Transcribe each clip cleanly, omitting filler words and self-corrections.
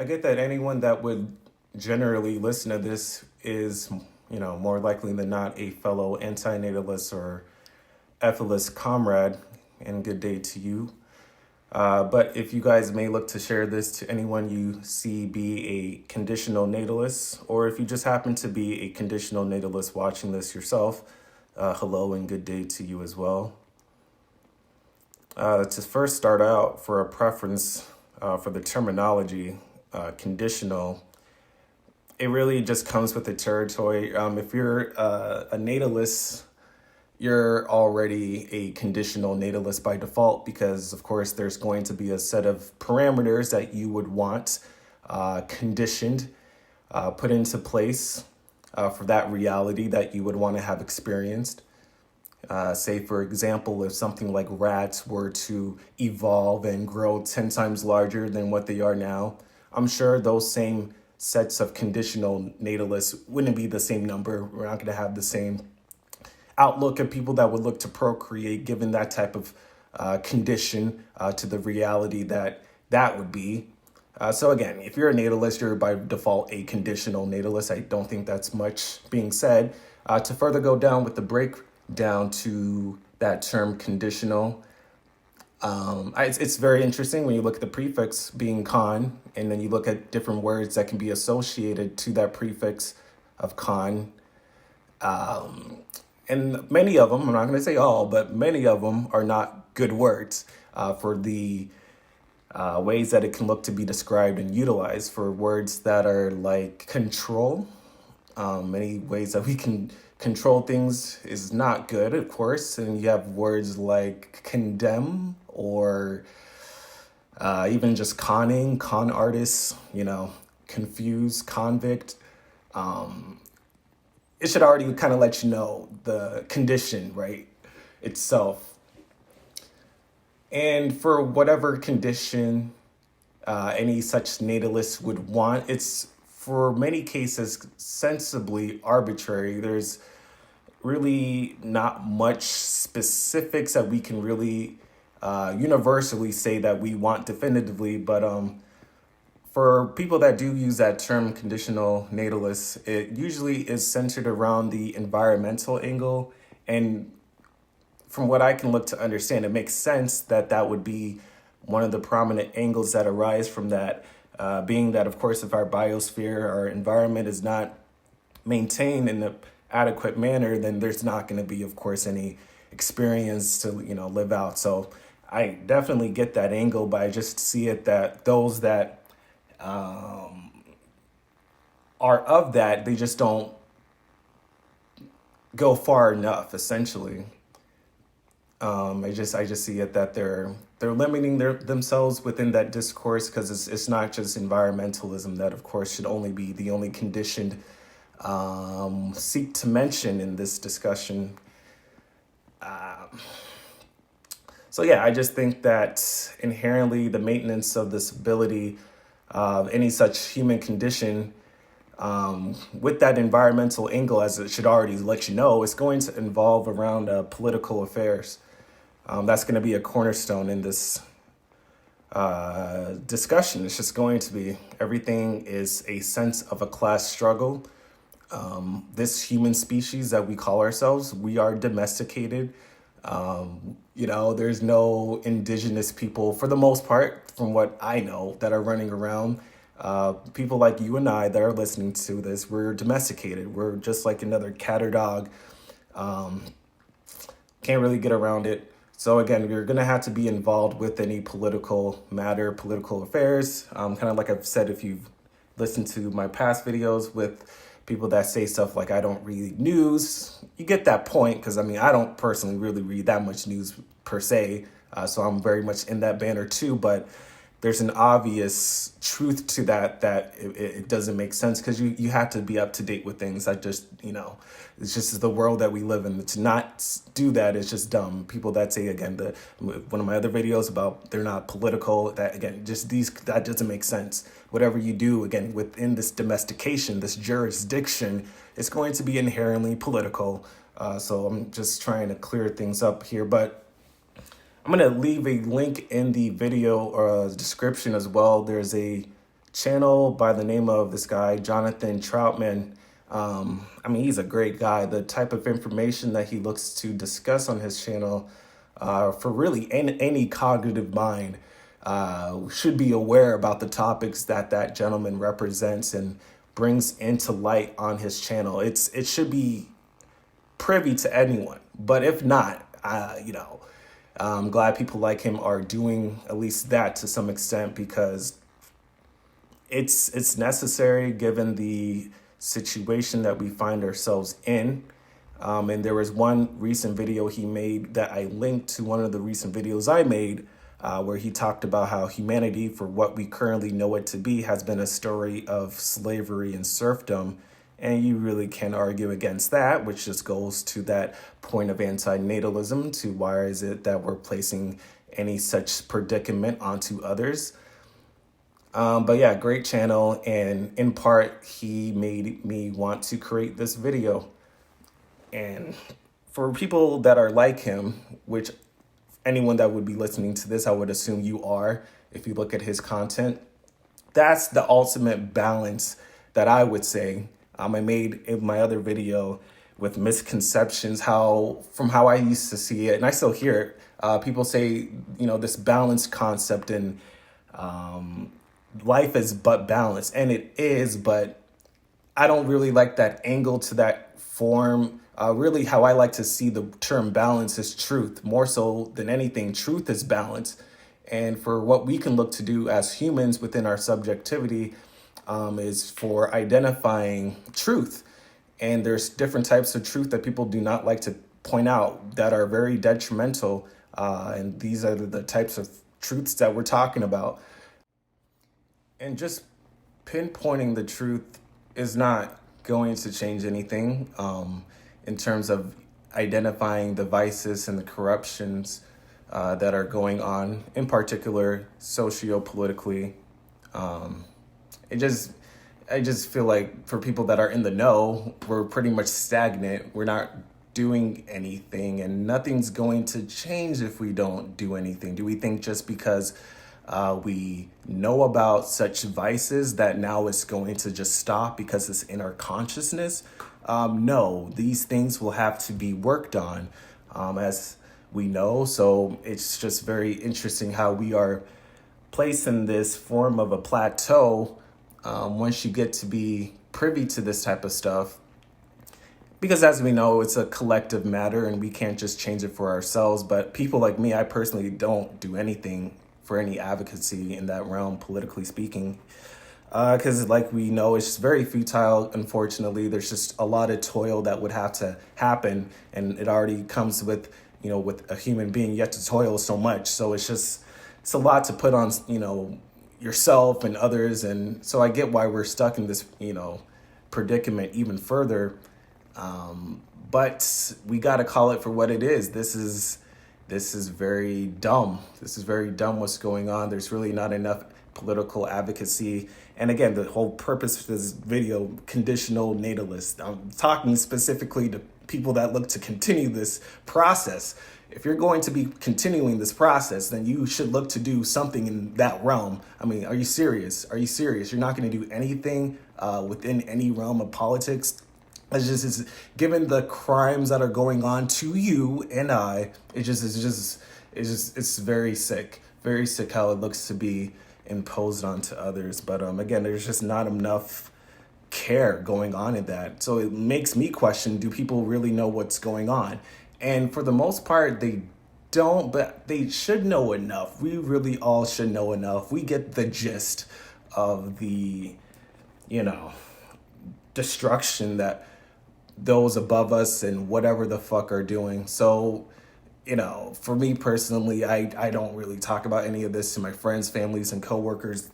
I get that anyone that would generally listen to this is, more likely than not a fellow antinatalist or efilist comrade, and good day to you. But if you guys may look to share this to anyone you see be a conditional natalist, or if you just happen to be a conditional natalist watching this yourself, hello and good day to you as well. To first start out, for a preference for the terminology, conditional, it really just comes with the territory. If you're a natalist, you're already a conditional natalist by default because, of course, there's going to be a set of parameters that you would want conditioned, put into place for that reality that you would want to have experienced. Say, for example, if something like rats were to evolve and grow 10 times larger than what they are now, I'm sure those same sets of conditional natalists wouldn't be the same number. We're not going to have the same outlook of people that would look to procreate given that type of condition to the reality that would be. So again, if you're a natalist, you're by default a conditional natalist. I don't think that's much being said. To further go down with the breakdown to that term conditional, it's very interesting when you look at the prefix being con, and then you look at different words that can be associated to that prefix of con. And many of them, I'm not going to say all, but many of them are not good words for the ways that it can look to be described and utilized. For words that are like control, many ways that we can control things is not good, of course. And you have words like condemn or even just conning, con artists, confuse, convict. It should already kind of let you know the condition, right, itself. And for whatever condition any such natalist would want, it's for many cases sensibly arbitrary. There's really not much specifics that we can really universally say that we want definitively, but for people that do use that term conditional natalist, it usually is centered around the environmental angle. And from what I can look to understand, it makes sense that that would be one of the prominent angles that arise from that, being that, of course, if our biosphere, our environment is not maintained in an adequate manner, then there's not going to be, of course, any experience to, live out. So I definitely get that angle, but I just see it that those that are of that, they just don't go far enough, essentially. I just see it that they're limiting themselves within that discourse, because it's not just environmentalism that, of course, should only be the only conditioned seek to mention in this discussion. So yeah, I just think that inherently the maintenance of this ability of any such human condition with that environmental angle, as it should already let you know, is going to involve around political affairs. That's going to be a cornerstone in this discussion. It's just going to be everything is a sense of a class struggle. This human species that we call ourselves, we are domesticated. There's no indigenous people, for the most part, from what I know, that are running around. People like you and I that are listening to this, we're domesticated. We're just like another cat or dog. Can't really get around it. So again, you're going to have to be involved with any political matter, political affairs. Kind of like I've said, if you've listened to my past videos with people that say stuff like, I don't read news, you get that point, because I don't personally really read that much news per se, so I'm very much in that banner too, but there's an obvious truth to that it doesn't make sense, because you have to be up to date with things. It's just the world that we live in. To not do that is just dumb. People that say, again, one of my other videos about they're not political, that again, that doesn't make sense. Whatever you do, again, within this domestication, this jurisdiction, it's going to be inherently political. So I'm just trying to clear things up here, but I'm going to leave a link in the video description as well. There's a channel by the name of this guy, Jonathan Trautman. He's a great guy. The type of information that he looks to discuss on his channel, for really any cognitive mind, should be aware about the topics that gentleman represents and brings into light on his channel. It should be privy to anyone, but if not, I'm glad people like him are doing at least that to some extent, because it's necessary given the situation that we find ourselves in. And there was one recent video he made that I linked to one of the recent videos I made, where he talked about how humanity, for what we currently know it to be, has been a story of slavery and serfdom. And you really can't argue against that, which just goes to that point of antinatalism, to why is it that we're placing any such predicament onto others. But yeah, great channel. And in part, he made me want to create this video. And for people that are like him, which anyone that would be listening to this, I would assume you are, if you look at his content, that's the ultimate balance that I would say. I made in my other video with misconceptions, from how I used to see it, and I still hear it. People say, this balanced concept, and life is but balance, and it is, but I don't really like that angle to that form. Really, how I like to see the term balance is truth. More so than anything, truth is balance. And for what we can look to do as humans within our subjectivity, is for identifying truth. And there's different types of truth that people do not like to point out that are very detrimental. And these are the types of truths that we're talking about. And just pinpointing the truth is not going to change anything, in terms of identifying the vices and the corruptions that are going on, in particular, socio-politically. I just feel like for people that are in the know, we're pretty much stagnant. We're not doing anything, and nothing's going to change if we don't do anything. Do we think just because we know about such vices that now it's going to just stop because it's in our consciousness? No, these things will have to be worked on, as we know. So it's just very interesting how we are placed in this form of a plateau once you get to be privy to this type of stuff. Because as we know, it's a collective matter and we can't just change it for ourselves. But people like me, I personally don't do anything for any advocacy in that realm, politically speaking. Because like we know, it's just very futile, unfortunately. There's just a lot of toil that would have to happen. And it already comes with, with a human being, you have to toil so much. So it's a lot to put on, yourself and others. And so I get why we're stuck in this, predicament even further. But we got to call it for what it is. This is very dumb. This is very dumb what's going on. There's really not enough political advocacy. And again, the whole purpose of this video, conditional natalists. I'm talking specifically to people that look to continue this process. If you're going to be continuing this process, then you should look to do something in that realm. I mean, are you serious? Are you serious? You're not going to do anything within any realm of politics? It's given the crimes that are going on to you and I, it's very sick how it looks to be imposed onto others. But again, there's just not enough care going on in that. So it makes me question, do people really know what's going on? And for the most part, they don't, but they should know enough. We really all should know enough. We get the gist of the, destruction that those above us and whatever the fuck are doing. So, for me personally, I don't really talk about any of this to my friends, families, and coworkers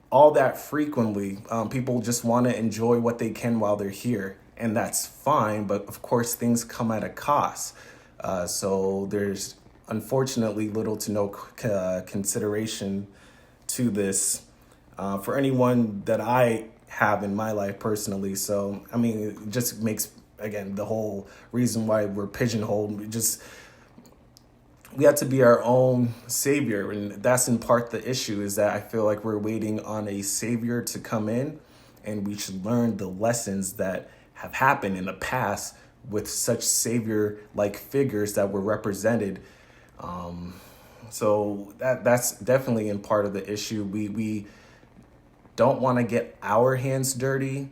all that frequently. People just want to enjoy what they can while they're here, and that's fine. But of course, things come at a cost. So there's unfortunately little to no consideration to this for anyone that I have in my life personally. So, it just makes, again, the whole reason why we're pigeonholed, just we have to be our own savior. And that's in part the issue, is that I feel like we're waiting on a savior to come in, and we should learn the lessons that have happened in the past with such savior-like figures that were represented. So that's definitely in part of the issue. We don't want to get our hands dirty,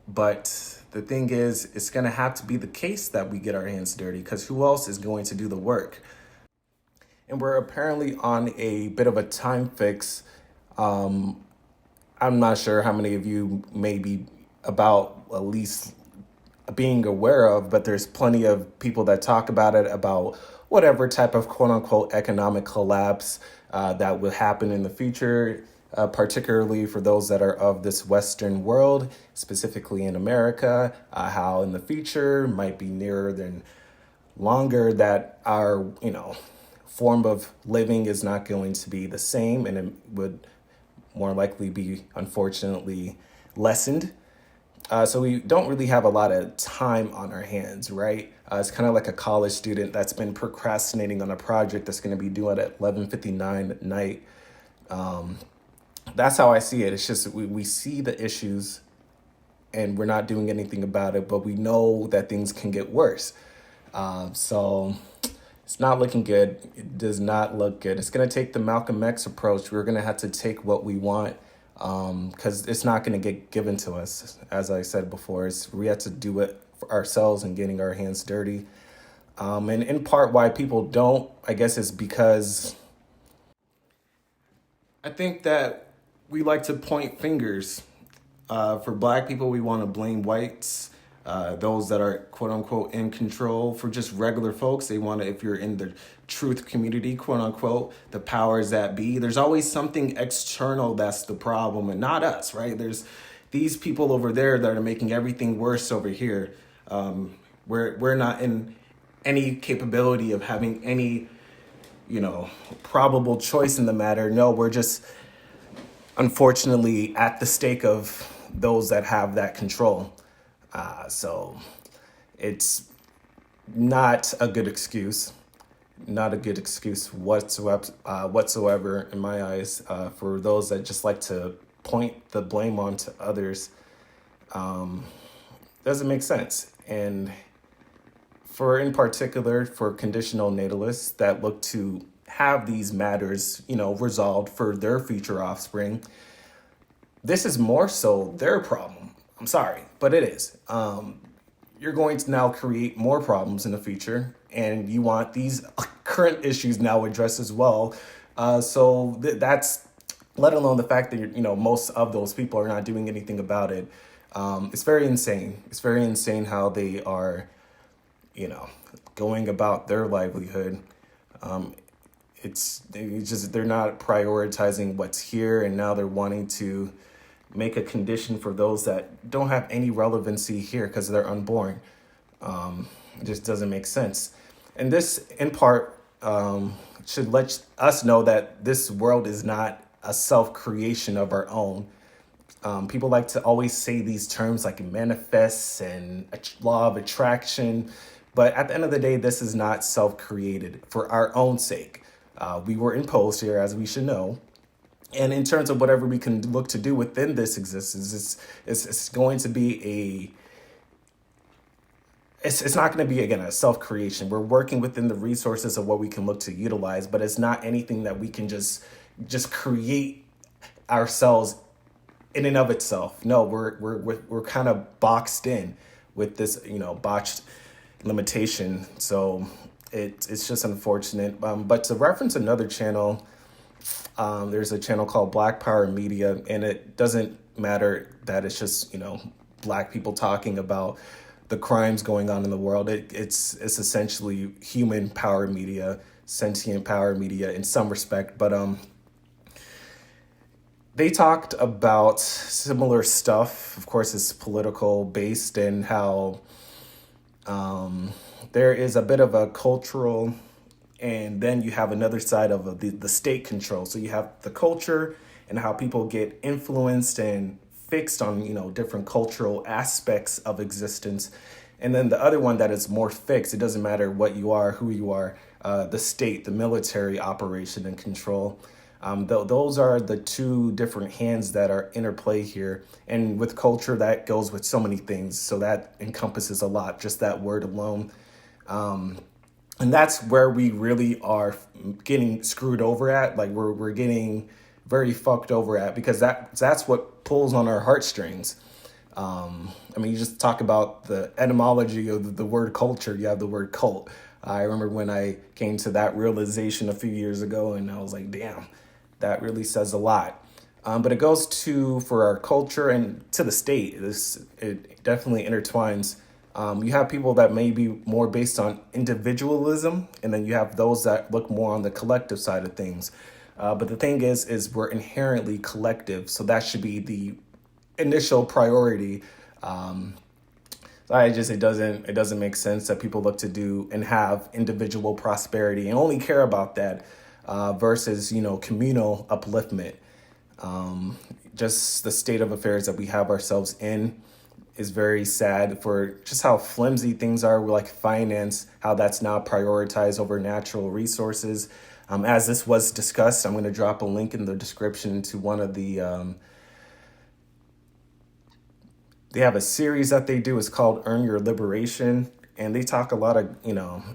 but the thing is, it's going to have to be the case that we get our hands dirty, because who else is going to do the work? And we're apparently on a bit of a time fix. I'm not sure how many of you may be about at least being aware of, but there's plenty of people that talk about it, about whatever type of quote unquote economic collapse that will happen in the future, particularly for those that are of this Western world, specifically in America, how in the future might be nearer than longer that our, form of living is not going to be the same, and it would more likely be, unfortunately, lessened. So we don't really have a lot of time on our hands, right? It's kind of like a college student that's been procrastinating on a project that's going to be due at 11:59 at night. That's how I see it. It's just we see the issues and we're not doing anything about it, but we know that things can get worse. So it's not looking good. It does not look good. It's going to take the Malcolm X approach. We're going to have to take what we want, because it's not going to get given to us. As I said before, we have to do it for ourselves and getting our hands dirty. And in part why people don't, I guess, is because I think that we like to point fingers. For Black people, we want to blame whites. Those that are quote unquote in control. For just regular folks, they want to, if you're in the truth community, quote unquote, the powers that be, there's always something external that's the problem and not us, right? There's these people over there that are making everything worse over here. We're not in any capability of having any, probable choice in the matter. No, we're just unfortunately at the stake of those that have that control. So it's not a good excuse, whatsoever in my eyes, for those that just like to point the blame on to others. Doesn't make sense. And in particular, for conditional natalists that look to have these matters, resolved for their future offspring, this is more so their problem. I'm sorry, but it is. You're going to now create more problems in the future, and you want these current issues now addressed as well. So that's, let alone the fact that, most of those people are not doing anything about it. It's very insane. It's very insane how they are, going about their livelihood. They're not prioritizing what's here, and now they're wanting to make a condition for those that don't have any relevancy here because they're unborn. It just doesn't make sense. And this, in part, should let us know that this world is not a self-creation of our own. People like to always say these terms like manifests and law of attraction. But at the end of the day, this is not self-created for our own sake. We were imposed here, as we should know. And in terms of whatever we can look to do within this existence, it's going to be it's not going to be, again, a self-creation. We're working within the resources of what we can look to utilize, but it's not anything that we can just create ourselves in and of itself. No, we're kind of boxed in with this, botched limitation. So it's just unfortunate. But to reference another channel, there's a channel called Black Power Media, and it doesn't matter that it's just, Black people talking about the crimes going on in the world. It's essentially human power media, sentient power media in some respect. But they talked about similar stuff. Of course, it's political based, and how there is a bit of a cultural, and then you have another side of the state control. So you have the culture and how people get influenced and fixed on, different cultural aspects of existence. And then the other one that is more fixed. It doesn't matter what you are, who you are. the state, the military operation and control. Those are the two different hands that are interplay here. And with culture, that goes with so many things. So that encompasses a lot, just that word alone. And that's where we really are getting screwed over at. Like we're getting very fucked over at, because that's what pulls on our heartstrings. I mean, you just talk about the etymology of the word culture. You have the word cult. I remember when I came to that realization a few years ago, and I was like, damn, that really says a lot. But it goes for our culture and to the state. It definitely intertwines. You have people that may be more based on individualism, and then you have those that look more on the collective side of things. But the thing is we're inherently collective, so that should be the initial priority. It doesn't make sense that people look to do and have individual prosperity and only care about that versus communal upliftment. Just the state of affairs that we have ourselves in is very sad for just how flimsy things are with like finance, how that's now prioritized over natural resources. As this was discussed, I'm going to drop a link in the description to one of the they have a series that they do. It's called Earn Your Liberation. And they talk a lot of,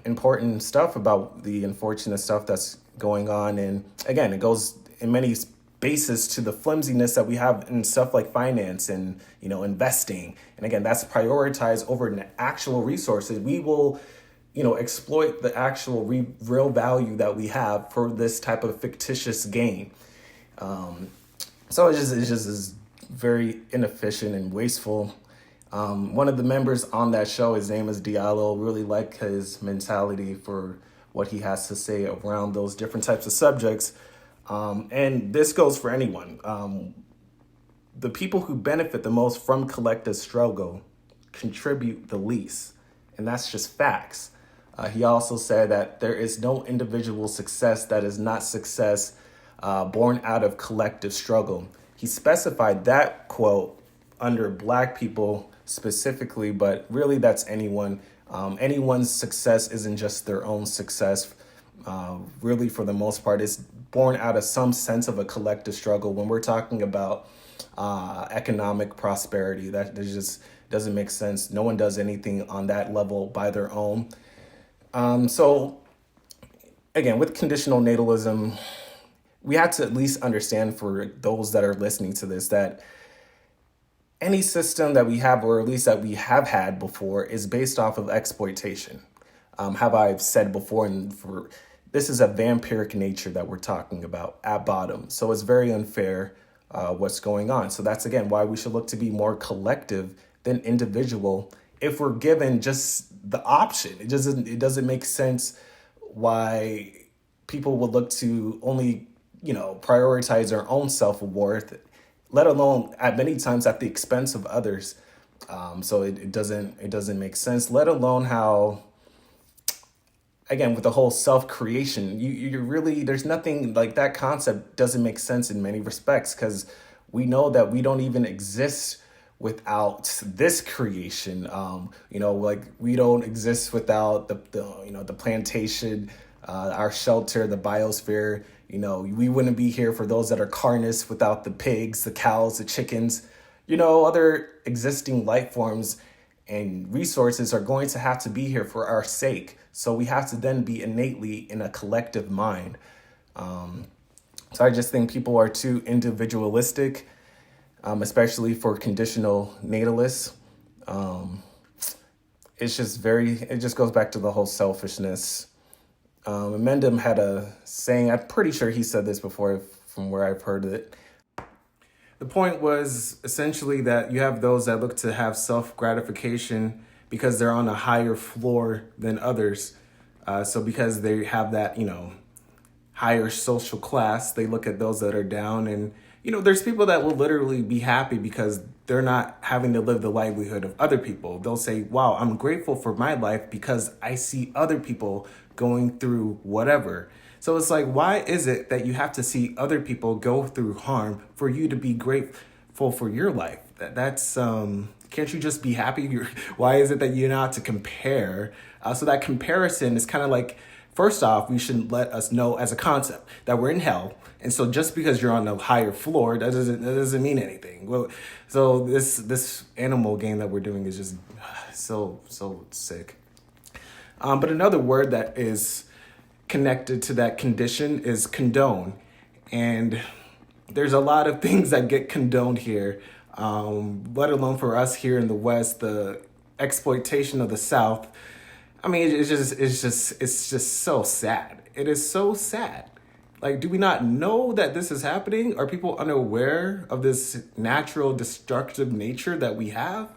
important stuff about the unfortunate stuff that's going on. And again, it goes in many basis to the flimsiness that we have in stuff like finance and, investing. And again, that's prioritized over actual resources. We will, exploit the actual real value that we have for this type of fictitious gain. So it just is very inefficient and wasteful. One of the members on that show, his name is Diallo, really like his mentality for what he has to say around those different types of subjects. And this goes for anyone. The people who benefit the most from collective struggle contribute the least. And that's just facts. He also said that there is no individual success that is not success born out of collective struggle. He specified that quote under Black people specifically, but really that's anyone. Anyone's success isn't just their own success. Really, for the most part, it's born out of some sense of a collective struggle. When we're talking about economic prosperity, that just doesn't make sense. No one does anything on that level by their own. So, again, with conditional natalism, we have to at least understand for those that are listening to this that any system that we have, or at least that we have had before, is based off of exploitation. Have I said before, this is a vampiric nature that we're talking about at bottom. So it's very unfair what's going on. So that's, again, why we should look to be more collective than individual if we're given just the option. It doesn't make sense why people would look to only prioritize their own self-worth, let alone at many times at the expense of others. So it doesn't make sense, let alone how, again, with the whole self-creation, you really, there's nothing like that concept doesn't make sense in many respects, because we know that we don't even exist without this creation. Like we don't exist without the plantation, our shelter, the biosphere. We wouldn't be here for those that are carnivorous without the pigs, the cows, the chickens. Other existing life forms and resources are going to have to be here for our sake. So we have to then be innately in a collective mind. So I just think people are too individualistic, especially for conditional natalists. It just goes back to the whole selfishness. Mendham had a saying, I'm pretty sure he said this before from where I've heard it. The point was essentially that you have those that look to have self-gratification because they're on a higher floor than others. So because they have that, higher social class, they look at those that are down. And, there's people that will literally be happy because they're not having to live the livelihood of other people. They'll say, wow, I'm grateful for my life because I see other people going through whatever. So it's like, why is it that you have to see other people go through harm for you to be grateful for your life? That's can't you just be happy? Why is it that you're not to compare? So that comparison is kind of like First off, we should let us know as a concept that we're in hell. And so just because you're on a higher floor, that doesn't mean anything. Well, so this animal game that we're doing is just so sick. But another word that is connected to that condition is condone. And there's a lot of things that get condoned here, let alone for us here in the West, the exploitation of the South. I mean, it's just so sad. It is so sad. Like, do we not know that this is happening? Are people unaware of this natural destructive nature that we have?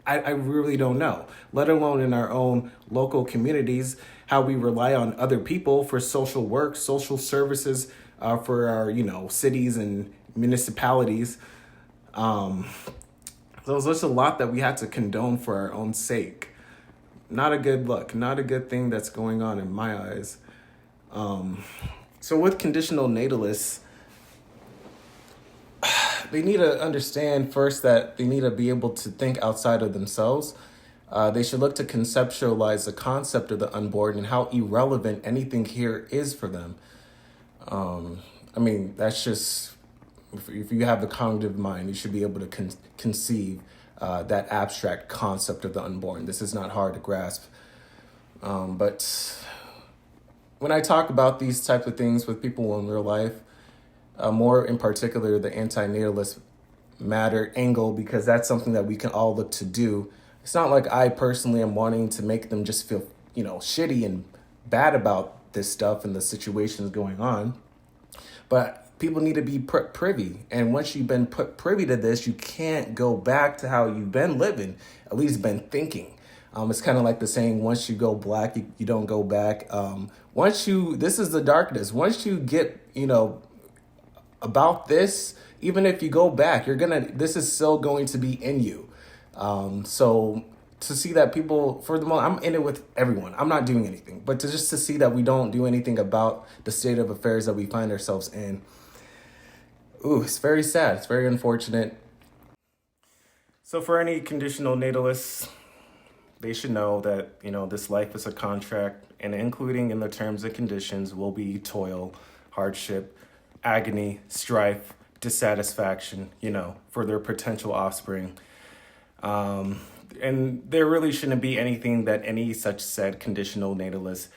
I really don't know, let alone in our own local communities, how we rely on other people for social work, social services, for our, cities and municipalities. So there's a lot that we have to condone for our own sake. Not a good look, not a good thing that's going on in my eyes. So with conditional natalists, they need to understand first that they need to be able to think outside of themselves. They should look to conceptualize the concept of the unborn and how irrelevant anything here is for them. That's just, if you have the cognitive mind, you should be able to conceive that abstract concept of the unborn. This is not hard to grasp. But when I talk about these type of things with people in real life, more in particular the antinatalist matter angle, because that's something that we can all look to do. It's not like I personally am wanting to make them just feel, shitty and bad about this stuff and the situations going on. But people need to be privy. And once you've been put privy to this, you can't go back to how you've been living, at least been thinking. It's kind of like the saying, once you go black, you don't go back. This is the darkness. Once you get, about this, even if you go back, this is still going to be in you. So to see that people, for the moment, I'm in it with everyone. I'm not doing anything, but to see that we don't do anything about the state of affairs that we find ourselves in. It's very sad. It's very unfortunate. So for any conditional natalists, they should know that, this life is a contract, and including in the terms and conditions will be toil, hardship, agony, strife, dissatisfaction, for their potential offspring. And there really shouldn't be anything that any such said conditional natalist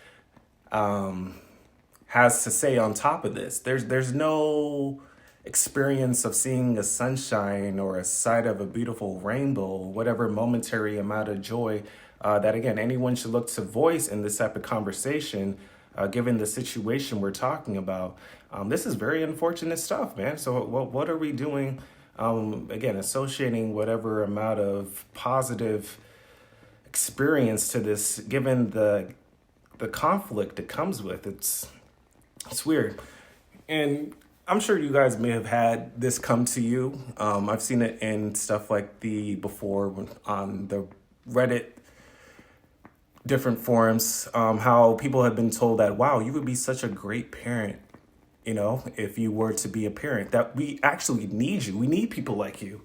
has to say on top of this. There's no experience of seeing a sunshine or a sight of a beautiful rainbow, whatever momentary amount of joy that, again, anyone should look to voice in this type of conversation, given the situation we're talking about. This is very unfortunate stuff, man. So what are we doing? Again, associating whatever amount of positive experience to this, given the conflict it comes with. It's weird. And I'm sure you guys may have had this come to you. I've seen it in stuff like before on the Reddit, different forums, how people have been told that, wow, you would be such a great parent, if you were to be a parent, that we actually need you. We need people like you.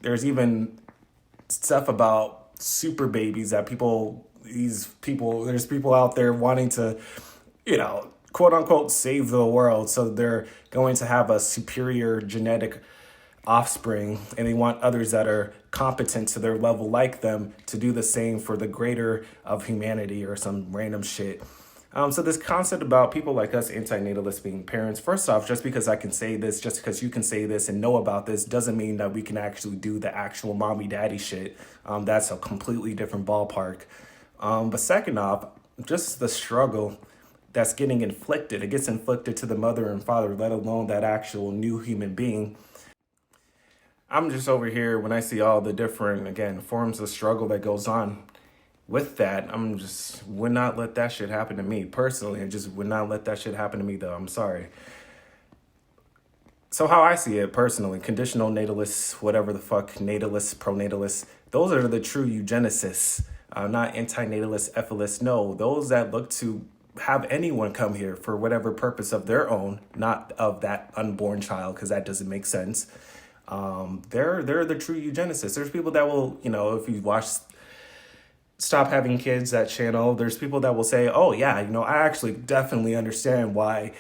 There's even stuff about super babies that there's people out there wanting to, quote unquote, save the world. So they're going to have a superior genetic offspring, and they want others that are competent to their level like them to do the same for the greater of humanity or some random shit. So this concept about people like us antinatalists being parents, first off, just because I can say this, just because you can say this and know about this, doesn't mean that we can actually do the actual mommy daddy shit. That's a completely different ballpark. But second off, just the struggle that's getting inflicted. It gets inflicted to the mother and father, let alone that actual new human being. I'm just over here when I see all the different, again, forms of struggle that goes on with that. Would not let that shit happen to me personally. I just would not let that shit happen to me, though. I'm sorry. So how I see it personally, conditional natalists, whatever the fuck, natalists, pronatalists, those are the true eugenicists, not antinatalists, efilists. No, those that look to have anyone come here for whatever purpose of their own, not of that unborn child, because that doesn't make sense. They're the true eugenicists. There's people that will, if you watch stop having kids, that channel, there's people that will say, oh yeah, I actually definitely understand why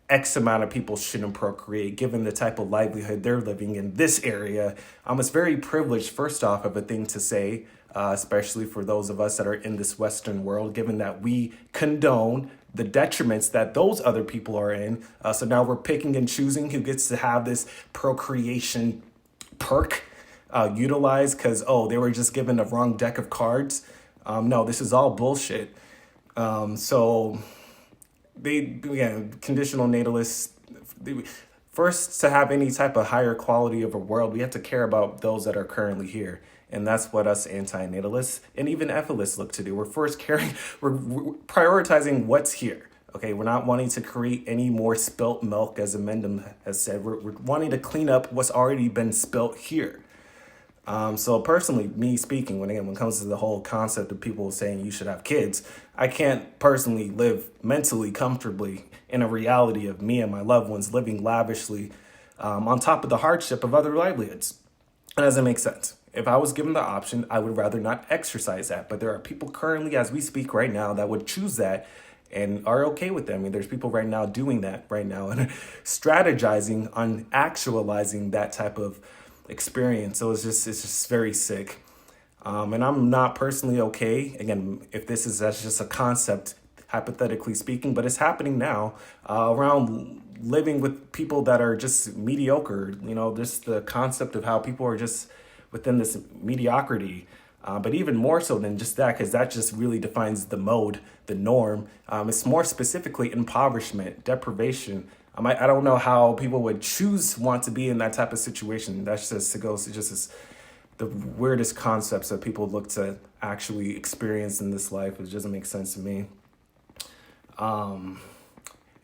X amount of people shouldn't procreate given the type of livelihood they're living in this area. It's very privileged, first off, of a thing to say, especially for those of us that are in this Western world, given that we condone the detriments that those other people are in. So now we're picking and choosing who gets to have this procreation perk utilized because, they were just given the wrong deck of cards. No, this is all bullshit. So conditional natalists, first, to have any type of higher quality of a world, we have to care about those that are currently here. And that's what us antinatalists and even efilists look to do. We're prioritizing what's here. Okay, we're not wanting to create any more spilt milk, as Amendum has said. We're wanting to clean up what's already been spilt here. So personally, me speaking, when it comes to the whole concept of people saying you should have kids, I can't personally live mentally comfortably in a reality of me and my loved ones living lavishly on top of the hardship of other livelihoods. It doesn't make sense. If I was given the option, I would rather not exercise that. But there are people currently, as we speak right now, that would choose that and are okay with that. I mean, there's people right now doing that right now and strategizing on actualizing that type of experience. So it's just very sick. And I'm not personally okay. Again, if that's just a concept, hypothetically speaking, but it's happening now around living with people that are just mediocre. Just the concept of how people are just within this mediocrity. But even more so than just that, because that just really defines the mode, the norm. It's more specifically impoverishment, deprivation. I don't know how people would want to be in that type of situation. That's just the weirdest concepts that people look to actually experience in this life. It doesn't make sense to me. And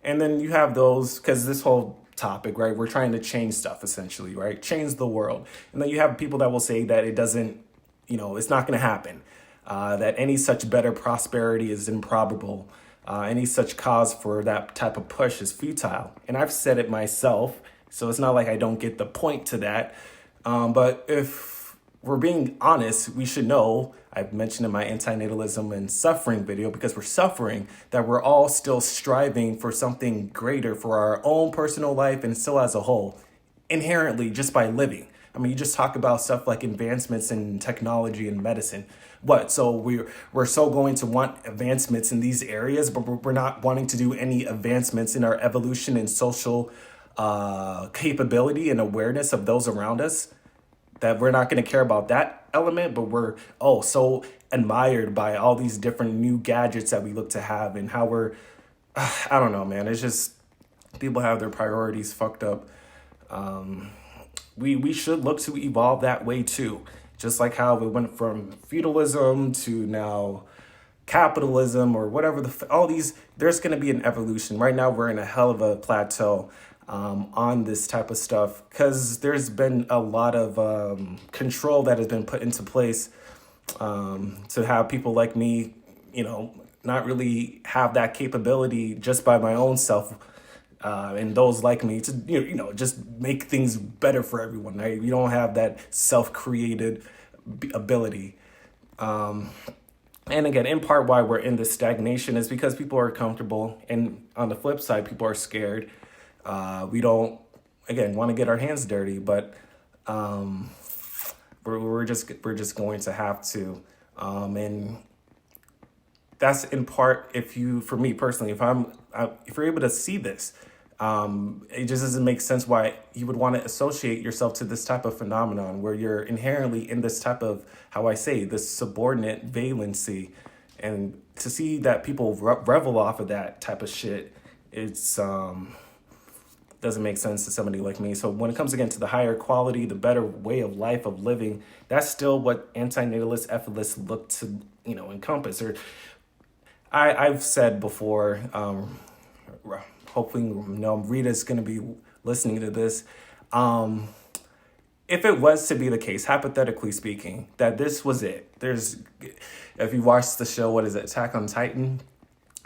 then you have those, because this whole topic, right, we're trying to change stuff essentially, right? Change the world. And then you have people that will say that it doesn't, it's not going to happen. That any such better prosperity is improbable. Any such cause for that type of push is futile. And I've said it myself, so it's not like I don't get the point to that. But if we're being honest, we should know, I've mentioned in my antinatalism and suffering video, because we're suffering, that we're all still striving for something greater for our own personal life and still as a whole, inherently just by living. I mean, you just talk about stuff like advancements in technology and medicine. What? So we're so going to want advancements in these areas, but we're not wanting to do any advancements in our evolution and social capability and awareness of those around us. That we're not going to care about that element, but we're so admired by all these different new gadgets that we look to have, and how we're I don't know, man. It's just people have their priorities fucked up. We should look to evolve that way too. Just like how we went from feudalism to now capitalism or whatever, all these, there's going to be an evolution. Right now, we're in a hell of a plateau on this type of stuff because there's been a lot of control that has been put into place to have people like me, not really have that capability just by my own self. And those like me to, just make things better for everyone, right? You don't have that self-created ability. And again, in part why we're in this stagnation is because people are comfortable. And on the flip side, people are scared. We don't, again, want to get our hands dirty, but we're just going to have to. And that's in part, for me personally, if you're able to see this, it just doesn't make sense why you would want to associate yourself to this type of phenomenon where you're inherently in this type of, this subordinate valency. And to see that people revel off of that type of shit, it's doesn't make sense to somebody like me. So when it comes again to the higher quality, the better way of life, of living, that's still what antinatalists, efilists look to, encompass. Or I've said before, hopefully, Rita's going to be listening to this. If it was to be the case, hypothetically speaking, that this was it. If you watch the show, what is it, Attack on Titan?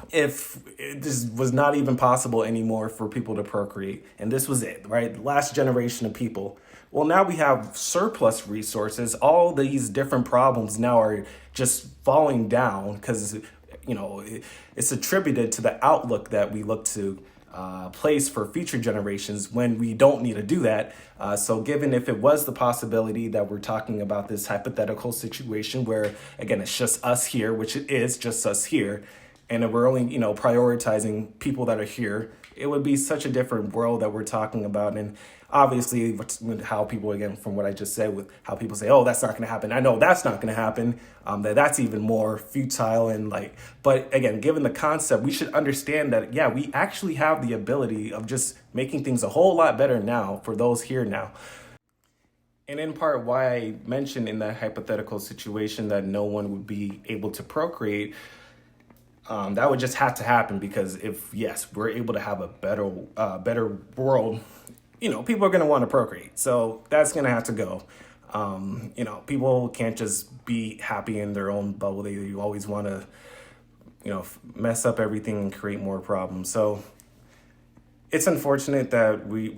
if it just was not even possible anymore for people to procreate, and this was it, right? The last generation of people. Well, now we have surplus resources. All these different problems now are just falling down because, it's attributed to the outlook that we look to place for future generations when we don't need to do that. So given if it was the possibility that we're talking about this hypothetical situation where, again, it's just us here, which it is just us here, and we're only, prioritizing people that are here, it would be such a different world that we're talking about. And obviously, with how people, again, from what I just said, with how people say, oh, that's not going to happen. I know that's not going to happen. That's even more futile. And but again, given the concept, we should understand that, yeah, we actually have the ability of just making things a whole lot better now for those here now. And in part, why I mentioned in that hypothetical situation that no one would be able to procreate, that would just have to happen because if, yes, we're able to have a better world, people are going to want to procreate. So that's going to have to go. People can't just be happy in their own bubble. They always want to, mess up everything and create more problems. So it's unfortunate that we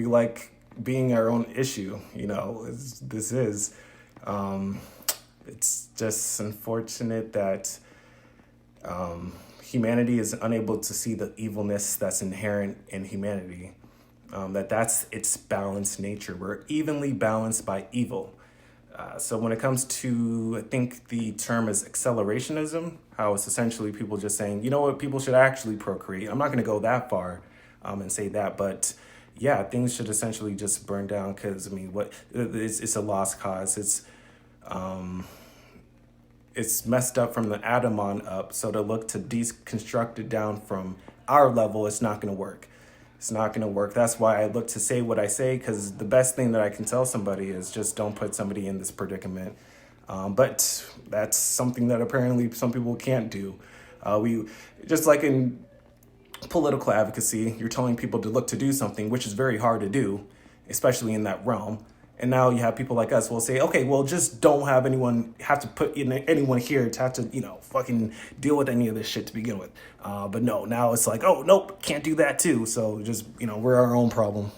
like being our own issue. It's just unfortunate that humanity is unable to see the evilness that's inherent in humanity. That's its balanced nature. We're evenly balanced by evil. So when it comes to, I think the term is accelerationism, how it's essentially people just saying, you know what, people should actually procreate. I'm not going to go that far and say that, but yeah, things should essentially just burn down because, it's a lost cause. It's messed up from the atom on up. So to look to deconstruct it down from our level, it's not going to work. It's not going to work. That's why I look to say what I say, because the best thing that I can tell somebody is just don't put somebody in this predicament. But that's something that apparently some people can't do. We just like in political advocacy, you're telling people to look to do something, which is very hard to do, especially in that realm. And now you have people like us will say, okay, well, just don't have anyone have to put in anyone here to have to, fucking deal with any of this shit to begin with. But no, now it's like, oh, nope, can't do that too. So just, we're our own problem.